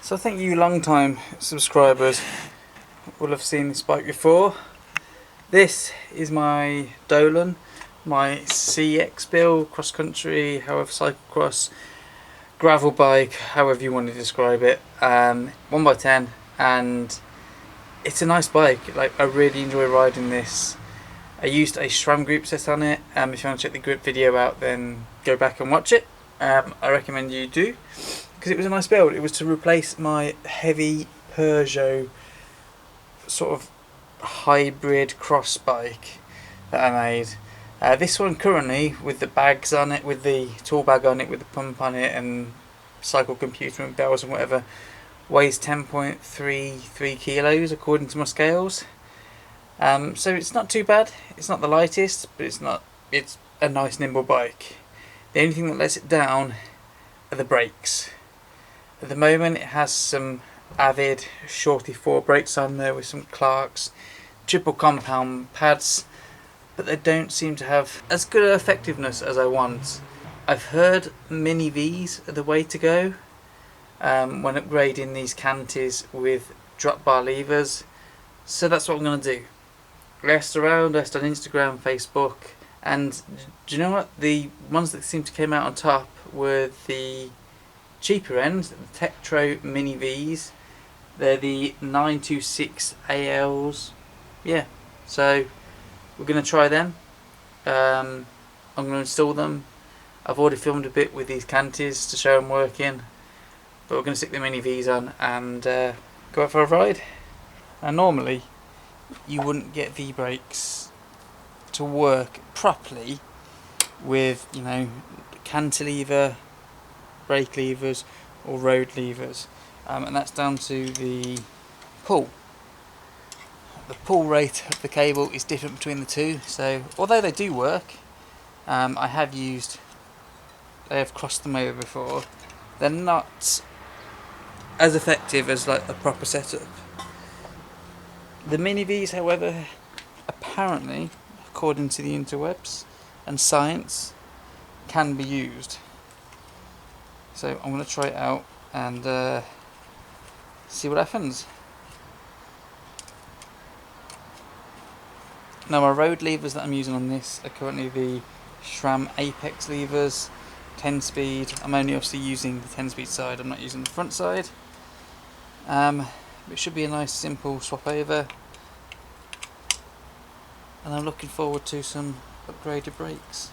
So I think you long-time subscribers will have seen this bike before. This is my Dolan, my CX build, cross-country, however, cyclocross, gravel bike, however you want to describe it. 1x10, and it's a nice bike. Like, I really enjoy riding this. I used a SRAM group set on it. If you want to check the grip video out, then go back and watch it. I recommend you do, because it was a nice build. It was to replace my heavy Peugeot sort of hybrid cross bike that I made. This one currently, with the bags on it, with the tool bag on it, with the pump on it, and cycle computer and bells and whatever, weighs 10.33 kilos according to my scales. So it's not too bad. It's not the lightest, but it's a nice nimble bike. The only thing that lets it down are the brakes. At the moment it has some Avid Shorty 4 brakes on there with some Clark's triple compound pads, but they don't seem to have as good an effectiveness as I want. I've heard mini V's are the way to go when upgrading these Cantis with drop bar levers, so that's what I'm going to do. Rest on Instagram, Facebook, and do you know what? The ones that seem to come out on top were the cheaper end, the Tektro Mini V's. They're the 926 ALs. Yeah, so we're going to try them. I'm going to install them. I've already filmed a bit with these Cantis to show them working, but we're going to stick the Mini V's on and go out for a ride. And normally you wouldn't get V-brakes to work properly with, you know, cantilever brake levers or road levers, and that's down to the pull. The pull rate of the cable is different between the two, so although they do work, they have crossed them over before, they're not as effective as like a proper setup. The Mini V's, however, apparently, according to the interwebs and science, can be used. So I'm going to try it out and see what happens. Now, my road levers that I'm using on this are currently the SRAM Apex levers, 10 speed. I'm only obviously using the 10 speed side, I'm not using the front side. It should be a nice simple swap over, and I'm looking forward to some upgraded brakes.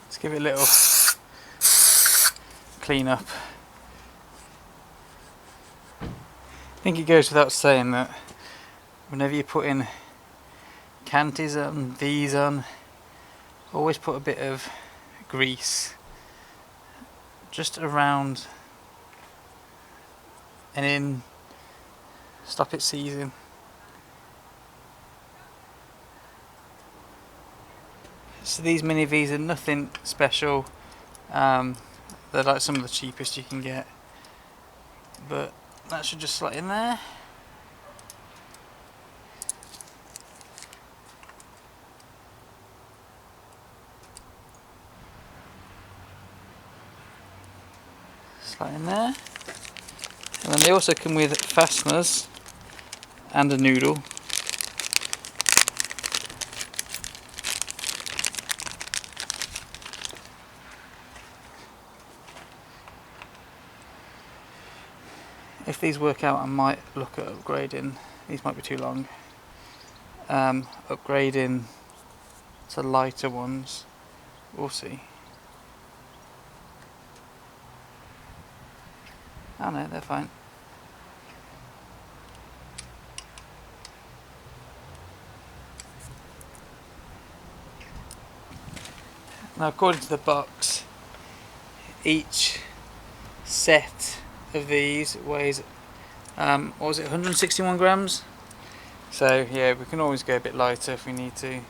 Let's give it a little clean up. I think it goes without saying that whenever you put in Cantis on, these on, always put a bit of grease just around and in, stop it seizing. So these Mini V's are nothing special. They're like some of the cheapest you can get, but that should just slot in there. Slot in there. And then they also come with fasteners and a noodle. If these work out, I might look at upgrading. These might be too long. Upgrading to lighter ones. We'll see. Oh no, they're fine. Now according to the box, each set of these weighs what was it, 161 grams? So yeah, we can always go a bit lighter if we need to.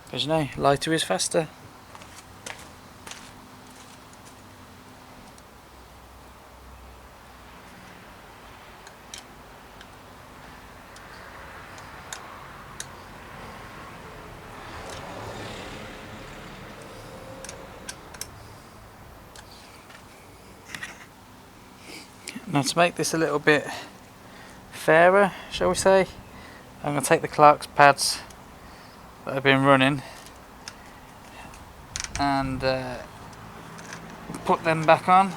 Because you know, lighter is faster. Now to make this a little bit fairer, shall we say, I'm going to take the Clark's pads that have been running and put them back on.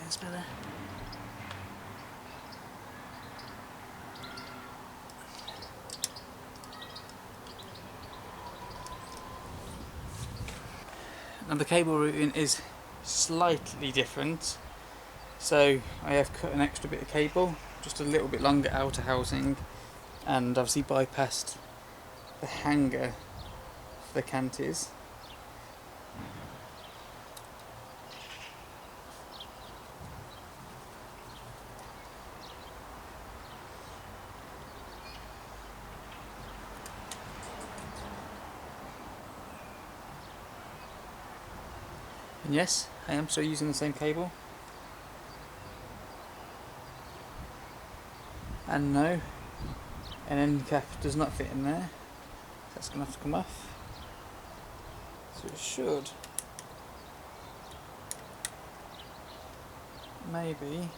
That's better. Now the cable routing is slightly different, so I have cut an extra bit of cable, just a little bit longer outer housing, and obviously bypassed the hanger for the canties. And yes, I am still using the same cable. And no, an end cap does not fit in there. That's going to have to come off. So it should maybe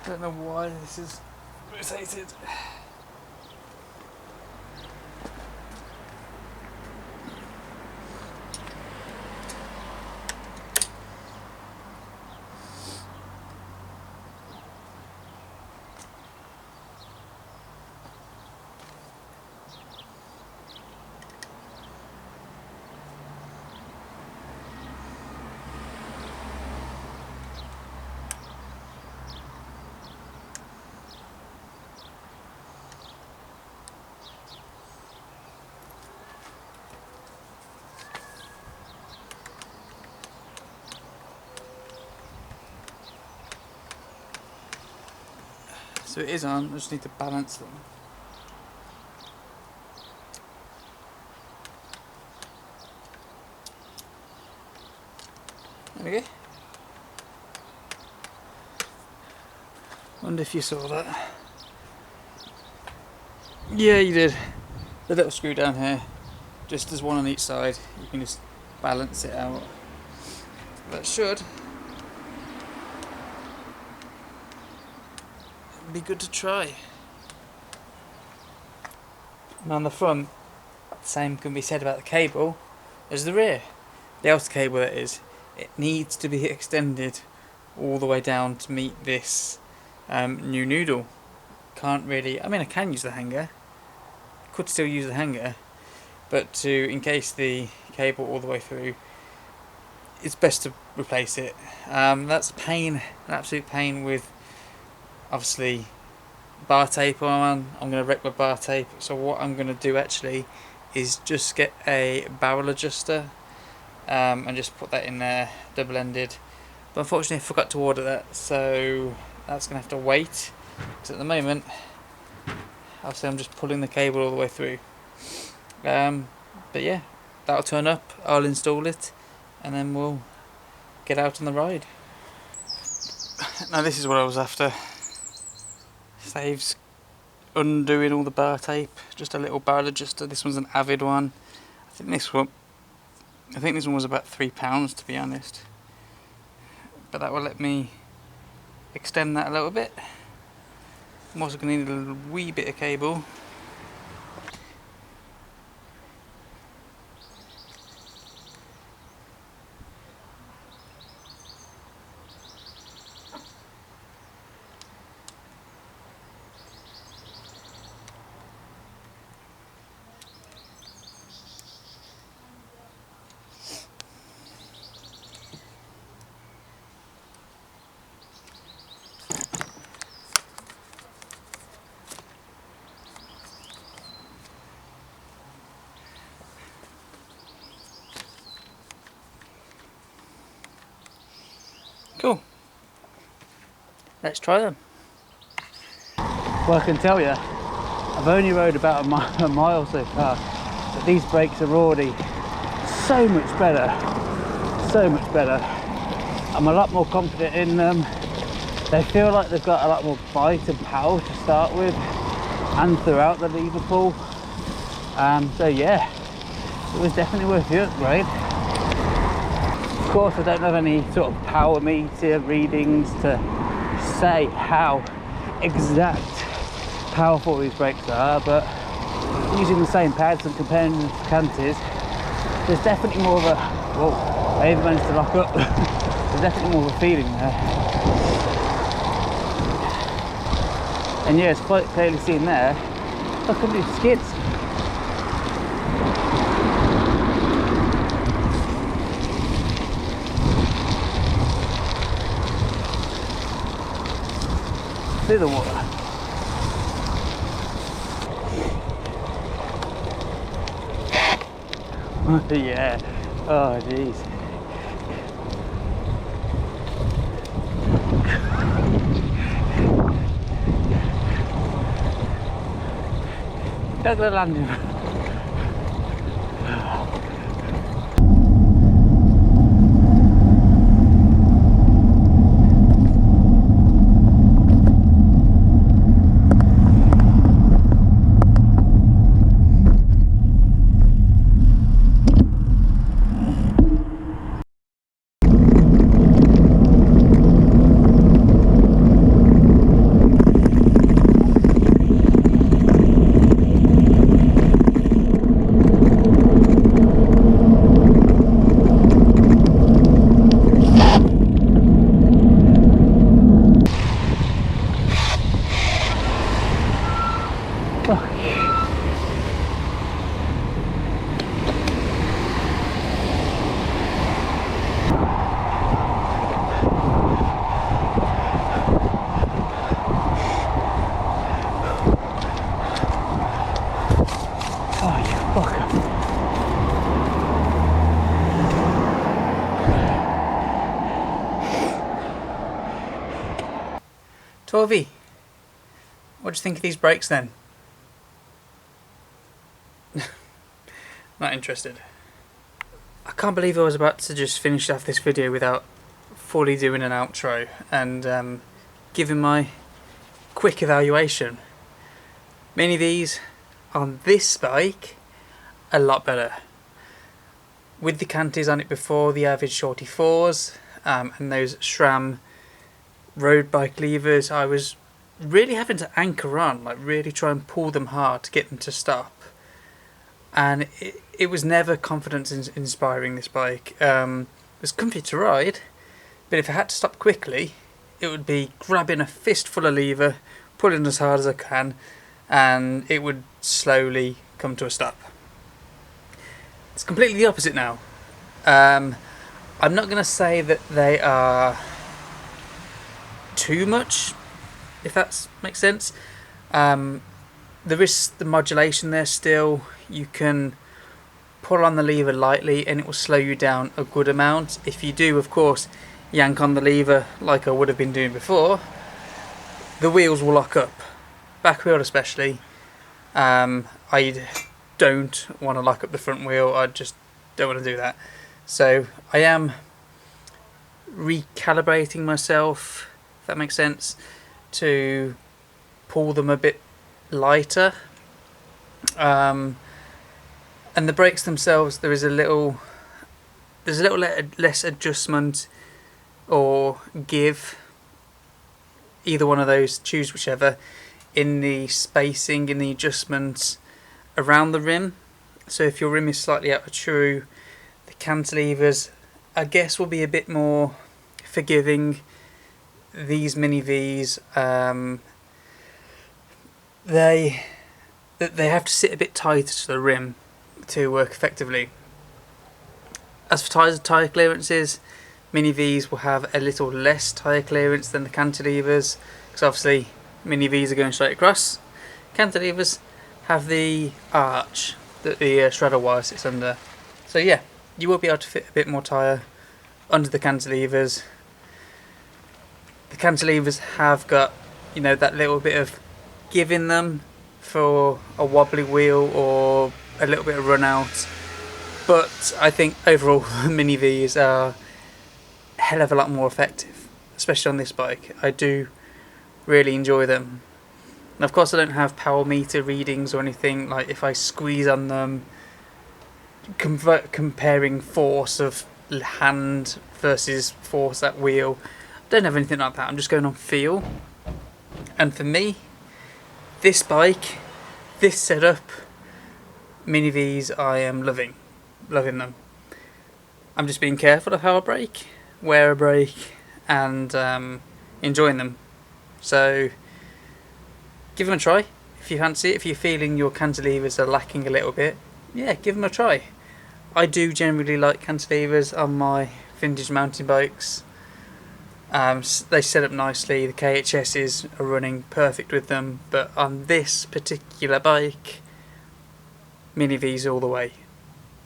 I don't know why this is rotated. So it is on, I just need to balance them. There we go. Wonder if you saw that. Yeah, you did. The little screw down here, just as one on each side, you can just balance it out. That should be good to try. And on the front, the same can be said about the cable as the rear. The outer cable, that is, it needs to be extended all the way down to meet this new noodle. Can't really, I mean I can use the hanger, could still use the hanger, but in case the cable all the way through, it's best to replace it. That's a pain, an absolute pain with obviously bar tape on. I'm going to wreck my bar tape, so what I'm going to do actually is just get a barrel adjuster and just put that in there, double-ended. But unfortunately I forgot to order that, so that's going to have to wait, because at the moment obviously I'm just pulling the cable all the way through. But yeah, that'll turn up, I'll install it, and then we'll get out on the ride. Now this is what I was after. Saves undoing all the bar tape. Just a little barrel adjuster. This one's an Avid one. I think this one was about £3 to be honest. But that will let me extend that a little bit. I'm also going to need a wee bit of cable. Cool. Let's try them. Well, I can tell you, I've only rode about a mile so far, but these brakes are already so much better. So much better. I'm a lot more confident in them. They feel like they've got a lot more bite and power to start with, and throughout the lever pull. So yeah, it was definitely worth the upgrade. Of course, I don't have any sort of power meter readings to say how exact powerful these brakes are, but using the same pads and comparing them to Cantis, there's definitely more of a, whoa, I even managed to lock up. There's definitely more of a feeling there. And yeah, it's quite clearly seen there, look at these skids. See the water. Yeah. Oh jeez. Look at the landing. Torvi, what do you think of these brakes then? Not interested. I can't believe I was about to just finish off this video without fully doing an outro and giving my quick evaluation. Many of these on this bike a lot better. With the Cantis on it before, the Avid Shorty 4s and those SRAM road bike levers, I was really having to anchor on, like really try and pull them hard to get them to stop, and it was never confidence inspiring, this bike. It was comfy to ride, but if I had to stop quickly it would be grabbing a fistful of lever, pulling as hard as I can, and it would slowly come to a stop. It's completely the opposite now. I'm not going to say that they are too much, if that makes sense. There is the modulation there still. You can pull on the lever lightly and it will slow you down a good amount. If you do, of course, yank on the lever like I would have been doing before, the wheels will lock up, back wheel especially. I don't want to lock up the front wheel, I just don't want to do that. So I am recalibrating myself, if that makes sense, to pull them a bit lighter. And the brakes themselves, there's a little less adjustment or give, either one of those, choose whichever, in the spacing, in the adjustments around the rim. So if your rim is slightly out of true, the cantilevers, I guess, will be a bit more forgiving. These Mini Vs, they have to sit a bit tighter to the rim to work effectively. As for tyre clearances, Mini Vs will have a little less tyre clearance than the cantilevers, because obviously Mini Vs are going straight across. Cantilevers have the arch that the shredder wire sits under. So yeah, you will be able to fit a bit more tyre under the cantilevers. The cantilevers have got, you know, that little bit of give in them for a wobbly wheel or a little bit of run out. But I think overall the Mini Vs are a hell of a lot more effective, especially on this bike. I do really enjoy them. And of course I don't have power meter readings or anything, like if I squeeze on them, comparing force of hand versus force at wheel. I don't have anything like that, I'm just going on feel. And for me, this bike, this setup, Mini Vs, I am loving them. I'm just being careful of how I brake, where I brake, and enjoying them. So give them a try if you fancy it. If you're feeling your cantilevers are lacking a little bit, yeah, give them a try. I do generally like cantilevers on my vintage mountain bikes. They set up nicely, the KHSs are running perfect with them, but on this particular bike, Mini Vs all the way.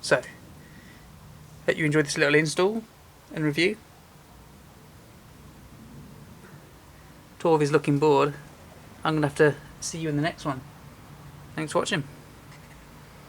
So, hope you enjoyed this little install and review. Torv is looking bored. I'm going to have to see you in the next one. Thanks for watching.